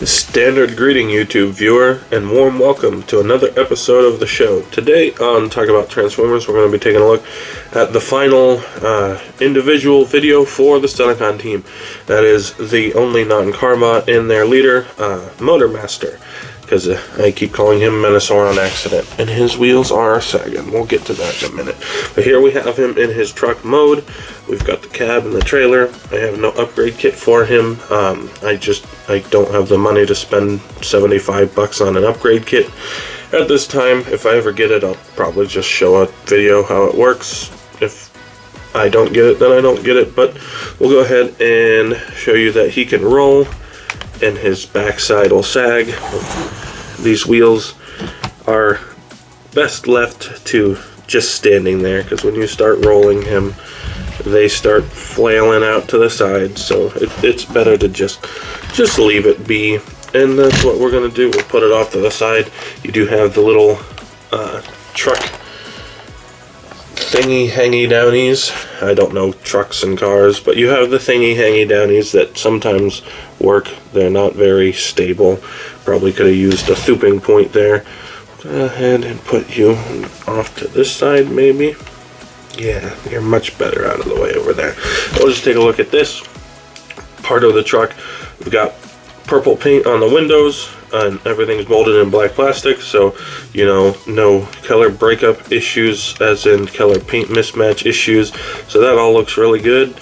Standard greeting, YouTube viewer, and warm welcome to another episode of the show. Today on Talk About Transformers, we're going to be taking a look at the final individual video for the Stunticon team. That is the only non-Carbot in their leader, Motormaster, because I keep calling him Menasor on accident, and his wheels are sagging. We'll get to that in a minute. But here we have him in his truck mode. We've got the cab and the trailer. I have no upgrade kit for him. I don't have the money to spend 75 bucks on an upgrade kit at this time. If I ever get it, I'll probably just show a video how it works. If I don't get it, then I don't get it, but we'll go ahead and show you that he can roll and his backside will sag. These wheels are best left to just standing there, because when you start rolling him, they start flailing out to the side, so it's better to just leave it be. And that's what we're going to do. We'll put it off to the side. You do have the little truck thingy hangy downies. I don't know trucks and cars, but you have the thingy hangy downies that sometimes work. They're not very stable. Probably could have used a stooping point there. Go ahead and put you off to this side, maybe. Yeah, you're much better out of the way over there. We'll just take a look at this part of the truck. We've got purple paint on the windows, and everything's molded in black plastic, so you know, no color breakup issues, as in color paint mismatch issues. So that all looks really good.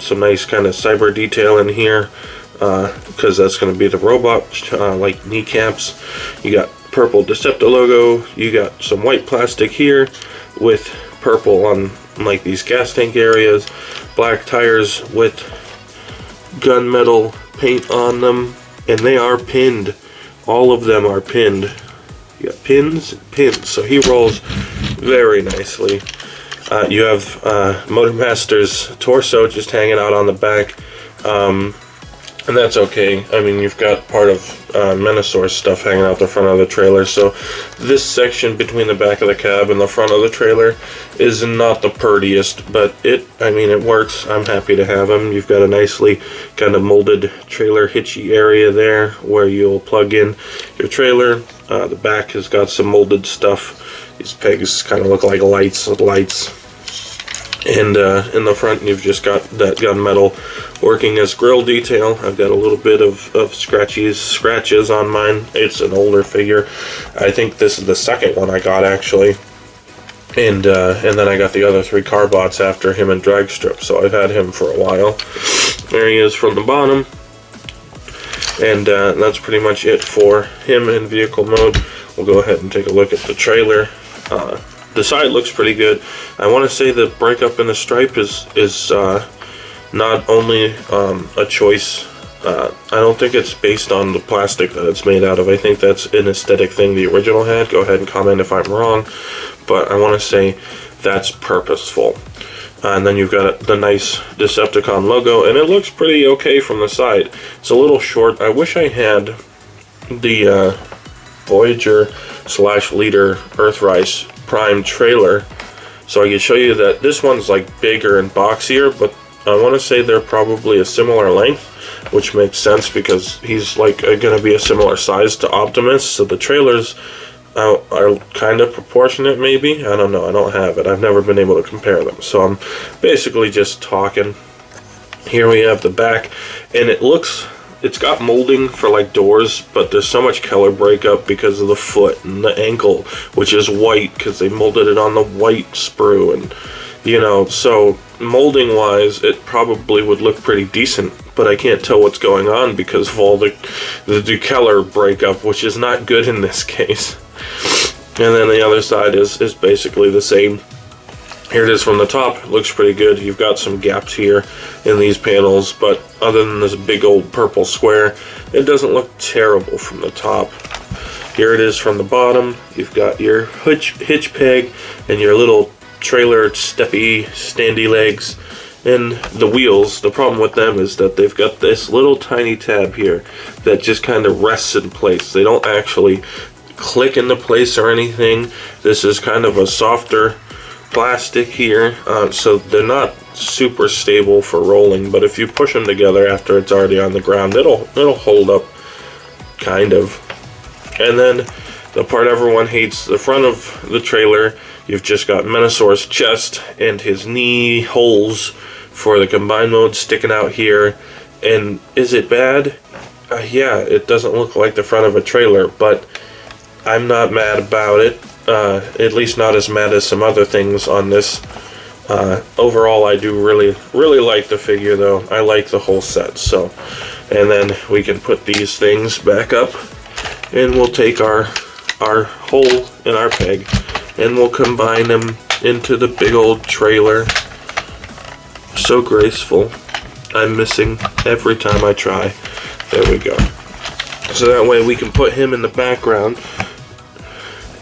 Some nice kind of cyber detail in here, because that's going to be the robot like kneecaps. You got purple Deceptor logo. You got some white plastic here with purple on like these gas tank areas, black tires with gunmetal paint on them, and they are pinned. All of them are pinned. You got pins and pins, so he rolls very nicely. You have Motormaster's torso just hanging out on the back, and that's okay. I mean, you've got part of Menasor's stuff hanging out the front of the trailer, so this section between the back of the cab and the front of the trailer is not the prettiest, but it works. I'm happy to have him. You've got a nicely kind of molded trailer hitchy area there where you'll plug in your trailer. The back has got some molded stuff. These pegs kind of look like lights. And in the front, you've just got that gunmetal working as grill detail. I've got a little bit of scratches on mine. It's an older figure. I think this is the second one I got, actually. And then I got the other 3 Carbots after him and drag strip, so I've had him for a while. There he is from the bottom. And that's pretty much it for him in vehicle mode. We'll go ahead and take a look at the trailer. The side looks pretty good. I want to say the breakup in the stripe is not only a choice. I don't think it's based on the plastic that it's made out of. I think that's an aesthetic thing the original had. Go ahead and comment if I'm wrong. But I want to say that's purposeful. And then you've got the nice Decepticon logo, and it looks pretty okay from the side. It's a little short. I wish I had the Voyager/Leader Earthrise Prime trailer, so I can show you that this one's like bigger and boxier, but I want to say they're probably a similar length, which makes sense because he's like going to be a similar size to Optimus, so the trailers are kind of proportionate, maybe. I don't know, I don't have it. I've never been able to compare them, so I'm basically just talking. Here we have the back, and it's got molding for like doors, but there's so much color breakup because of the foot and the ankle, which is white because they molded it on the white sprue, and you know, so molding wise it probably would look pretty decent, but I can't tell what's going on because of all the color breakup, which is not good in this case. And then the other side is basically the same. Here it is from the top. It looks pretty good. You've got some gaps here in these panels, but other than this big old purple square, it doesn't look terrible from the top. Here it is from the bottom. You've got your hitch peg and your little trailer steppy standy legs, and the wheels. The problem with them is that they've got this little tiny tab here that just kind of rests in place. They don't actually click into place or anything. This is kind of a softer plastic here, so they're not super stable for rolling, but if you push them together after it's already on the ground, it'll hold up kind of. And then the part everyone hates, the front of the trailer, you've just got Menasor's chest and his knee holes for the combined mode sticking out here. And is it bad? Yeah, it doesn't look like the front of a trailer, but I'm not mad about it. At least not as mad as some other things on this. Overall, I do really like the figure, though. I like the whole set. So, and then we can put these things back up, and we'll take our hole in our peg, and we'll combine them into the big old trailer. So graceful. I'm missing every time I try. There we go. So that way we can put him in the background,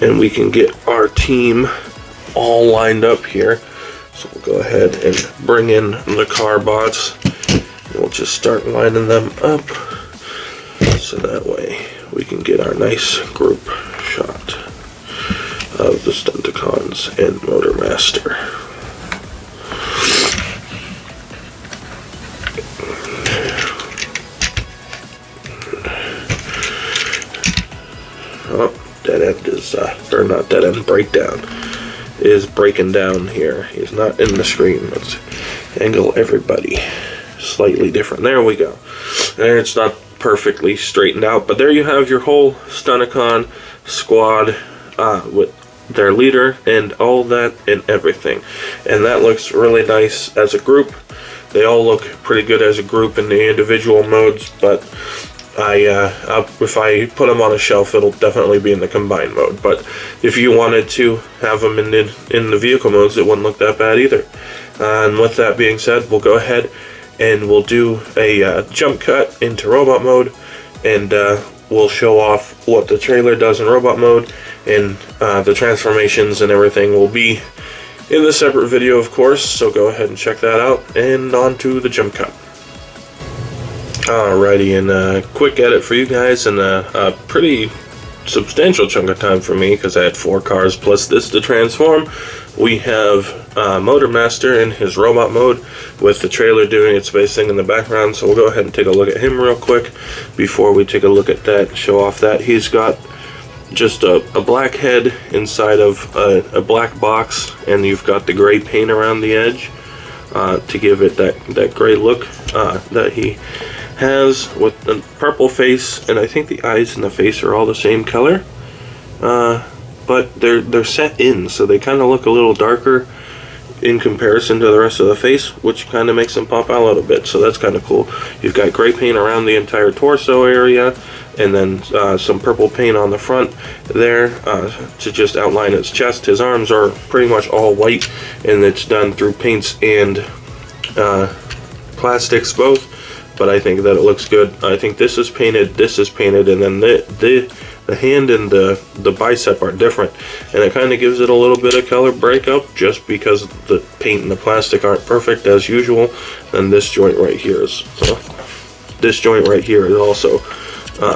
and we can get our team all lined up here. So we'll go ahead and bring in the car bots. We'll just start lining them up, so that way we can get our nice group shot of the Stunticons and Motormaster. Oh, dead end is, or not dead end, breakdown is breaking down here. He's not in the screen. Let's angle everybody slightly different. There we go. And it's not perfectly straightened out, but there you have your whole Stunticon squad with their leader and all that and everything. And that looks really nice as a group. They all look pretty good as a group in the individual modes, but if I put them on a shelf, it'll definitely be in the combined mode. But if you wanted to have them in the vehicle modes, it wouldn't look that bad either. And with that being said, we'll go ahead and we'll do a jump cut into robot mode, and we'll show off what the trailer does in robot mode, and the transformations and everything will be in the separate video, of course. So go ahead and check that out, and on to the jump cut. Alrighty, and a quick edit for you guys, and a pretty substantial chunk of time for me, because I had 4 cars plus this to transform. We have Motormaster in his robot mode with the trailer doing its base thing in the background, so we'll go ahead and take a look at him real quick before we take a look at that, show off that. He's got just a black head inside of a black box, and you've got the gray paint around the edge to give it that gray look that he has, with the purple face, and I think the eyes and the face are all the same color, but they're set in, so they kind of look a little darker in comparison to the rest of the face, which kind of makes them pop out a little bit, so that's kind of cool. You've got gray paint around the entire torso area, and then some purple paint on the front there to just outline his chest. His arms are pretty much all white, and it's done through paints and plastics both. But I think that it looks good. I think this is painted, and then the hand and the bicep are different, and it kind of gives it a little bit of color breakup just because the paint and the plastic aren't perfect as usual. And this joint right here is also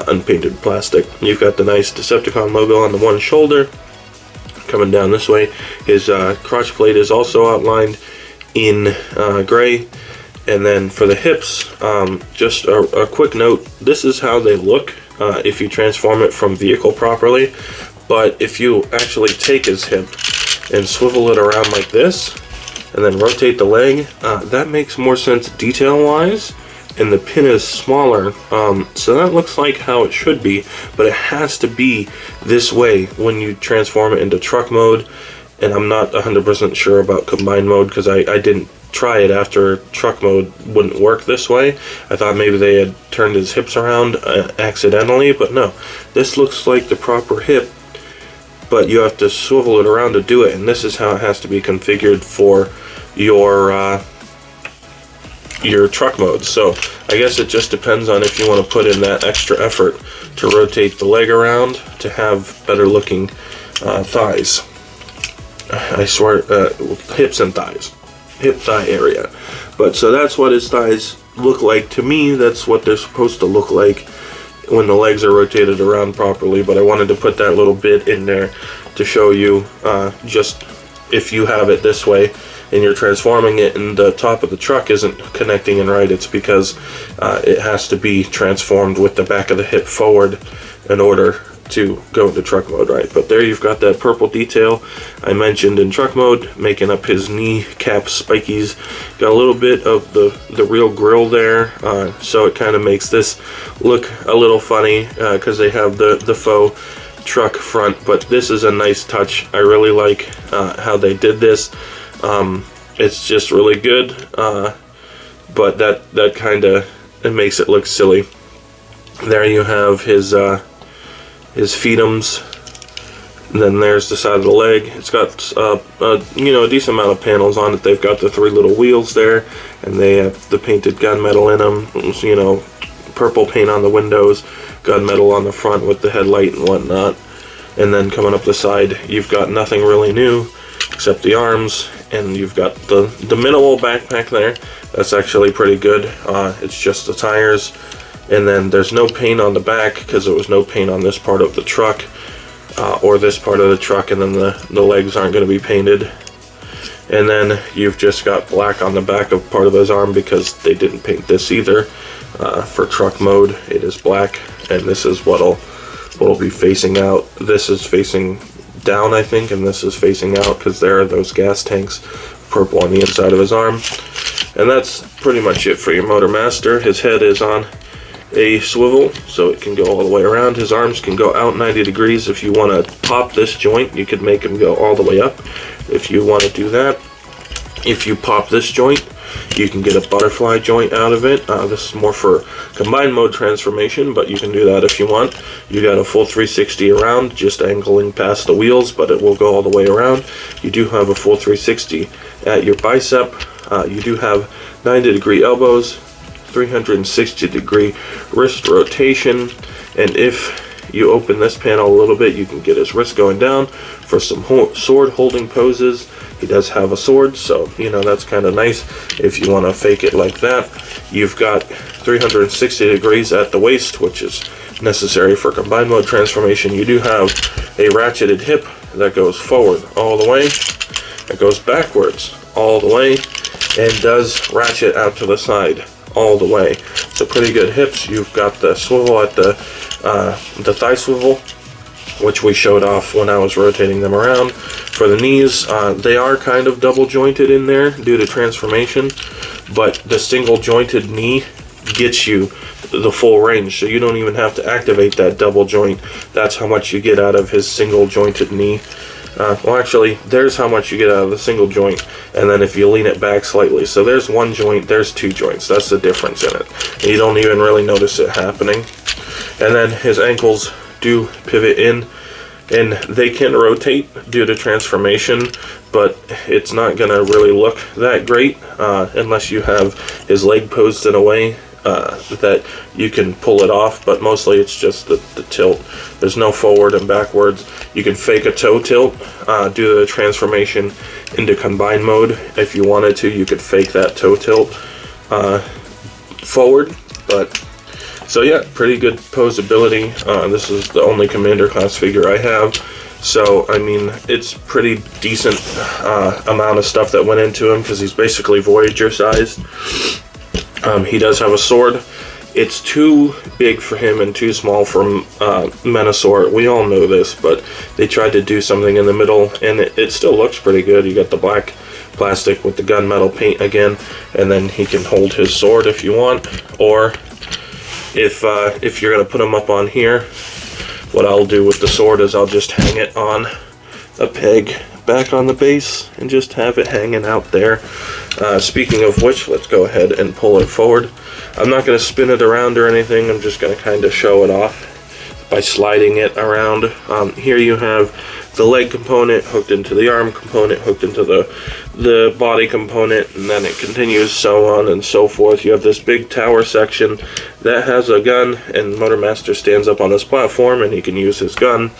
unpainted plastic. You've got the nice Decepticon logo on the one shoulder coming down this way. His crotch plate is also outlined in gray. And then for the hips, just a quick note, this is how they look if you transform it from vehicle properly. But if you actually take his hip and swivel it around like this, and then rotate the leg, that makes more sense detail-wise, and the pin is smaller. So that looks like how it should be, but it has to be this way when you transform it into truck mode. And I'm not 100% sure about combined mode, because I didn't try it after truck mode wouldn't work this way. I thought maybe they had turned his hips around accidentally, but no. This looks like the proper hip, but you have to swivel it around to do it, and this is how it has to be configured for your truck mode. So I guess it just depends on if you want to put in that extra effort to rotate the leg around to have better looking thighs. I swear, hips and thighs. Hip thigh area. But so that's what his thighs look like to me. That's what they're supposed to look like when the legs are rotated around properly. But I wanted to put that little bit in there to show you just if you have it this way, and you're transforming it and the top of the truck isn't connecting in right, it's because it has to be transformed with the back of the hip forward in order to go into truck mode right. But there you've got that purple detail I mentioned in truck mode, making up his knee cap spikies. Got a little bit of the real grill there, so it kind of makes this look a little funny because they have the faux truck front, but this is a nice touch. I really like how they did this. It's just really good, but that kind of, it makes it look silly. There you have his fetums. And then there's the side of the leg. It's got you know, a decent amount of panels on it. They've got the 3 little wheels there, and they have the painted gunmetal in them. You know, purple paint on the windows, gunmetal on the front with the headlight and whatnot. And then coming up the side, you've got nothing really new except the arms, and you've got the minimal backpack there. That's actually pretty good. It's just the tires, and then there's no paint on the back because there was no paint on this part of the truck or this part of the truck, and then the legs aren't going to be painted. And then you've just got black on the back of part of his arm because they didn't paint this either. For truck mode, it is black, and this is what'll be facing out. This is facing down, I think, and this is facing out because there are those gas tanks, purple on the inside of his arm. And that's pretty much it for your Motormaster. His head is on a swivel, so it can go all the way around. His arms can go out 90 degrees. If you want to pop this joint, you could make him go all the way up if you want to do that. If you pop this joint, you can get a butterfly joint out of it. This is more for combined mode transformation, but you can do that if you want. You got a full 360 around, just angling past the wheels, but it will go all the way around. You do have a full 360 at your bicep. You do have 90 degree elbows, 360 degree wrist rotation, and if you open this panel a little bit, you can get his wrist going down for some sword holding poses. He does have a sword, so you know that's kind of nice if you want to fake it like that. You've got 360 degrees at the waist, which is necessary for combined mode transformation. You do have a ratcheted hip that goes forward all the way, it goes backwards all the way, and does ratchet out to the side all the way. So pretty good hips. You've got the swivel at the thigh swivel, which we showed off when I was rotating them around. For the knees, they are kind of double jointed in there due to transformation, but the single jointed knee gets you the full range, so you don't even have to activate that double joint. That's how much you get out of his single jointed knee. Well, actually, there's how much you get out of the single joint, and then if you lean it back slightly. So there's one joint, there's 2 joints. That's the difference in it. And you don't even really notice it happening. And then his ankles do pivot in, and they can rotate due to transformation, but it's not going to really look that great unless you have his leg posed in a way that you can pull it off, but mostly it's just the tilt. There's no forward and backwards. You can fake a toe tilt due to the transformation into combined mode. If you wanted to, you could fake that toe tilt forward. But so yeah, pretty good posability. This is the only Commander class figure I have, so I mean it's pretty decent amount of stuff that went into him because he's basically Voyager sized. He does have a sword. It's too big for him and too small for Menasor. We all know this, but they tried to do something in the middle, and it still looks pretty good. You got the black plastic with the gunmetal paint again, and then he can hold his sword if you want. Or if you're gonna put him up on here, what I'll do with the sword is I'll just hang it on a peg back on the base and just have it hanging out there. Speaking of which, let's go ahead and pull it forward. I'm not going to spin it around or anything. I'm just going to kind of show it off by sliding it around. Here you have the leg component hooked into the arm component, hooked into the body component, and then it continues so on and so forth. You have this big tower section that has a gun, and Motormaster stands up on this platform and he can use his gun.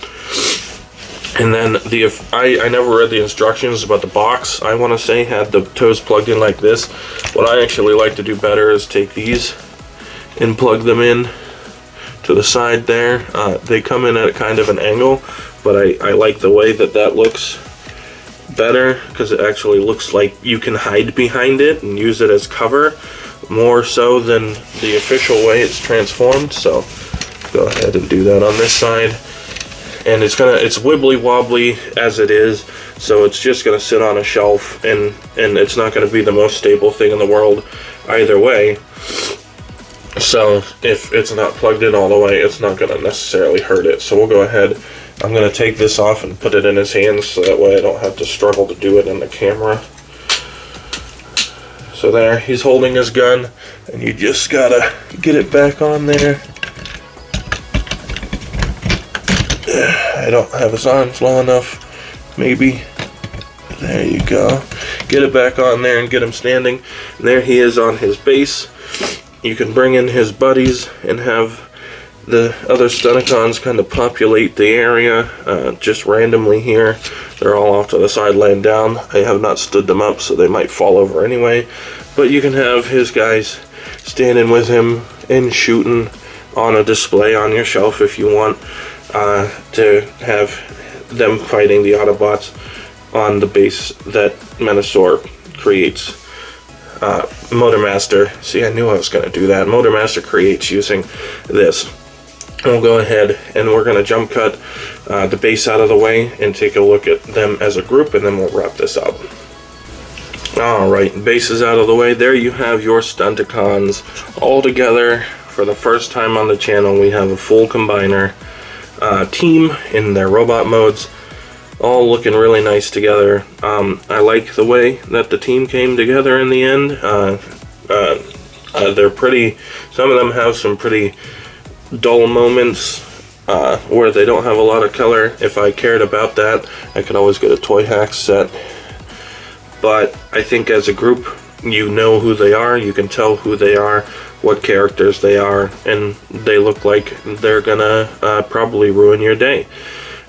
And then I never read the instructions about the box. I want to say had the toes plugged in like this. What I actually like to do better is take these and plug them in to the side there. They come in at kind of an angle, but I like the way that looks better because it actually looks like you can hide behind it and use it as cover more so than the official way it's transformed. So go ahead and do that on this side. And it's wibbly wobbly as it is, so it's just gonna sit on a shelf, and it's not gonna be the most stable thing in the world either way. So if it's not plugged in all the way, it's not gonna necessarily hurt it. So we'll go ahead. I'm gonna take this off and put it in his hands, so that way I don't have to struggle to do it in the camera. So there, he's holding his gun, and you just gotta get it back on there. I don't have his arms long enough, maybe. There you go. Get it back on there and get him standing. And there he is on his base. You can bring in his buddies and have the other Stunticons kind of populate the area just randomly here. They're all off to the side laying down. I have not stood them up, so they might fall over anyway. But you can have his guys standing with him and shooting on a display on your shelf if you want. To have them fighting the Autobots on the base that Menasor creates. Motormaster, see, I knew I was going to do that. Motormaster creates using this. We'll go ahead and we're going to jump cut the base out of the way and take a look at them as a group, and then we'll wrap this up. Alright, base is out of the way. There you have your Stunticons all together. For the first time on the channel, we have a full combiner team in their robot modes, all looking really nice together. I like the way that the team came together in the end. They're pretty, some of them have some pretty dull moments where they don't have a lot of color. If I cared about that, I could always get a Toy Hacks set. But I think as a group, you know who they are, you can tell who they are, what characters they are, and they look like they're gonna probably ruin your day.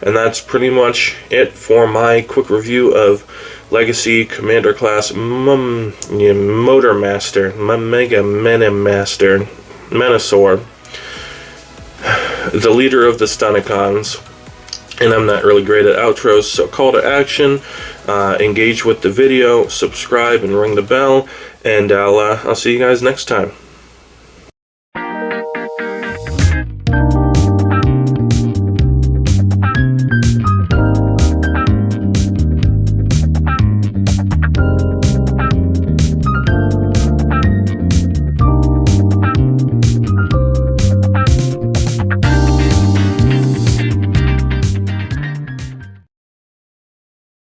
And that's pretty much it for my quick review of Legacy Commander Class Motormaster, Mega Menasor, the leader of the Stunticons. And I'm not really great at outros, so call to action, engage with the video, subscribe and ring the bell, and I'll see you guys next time.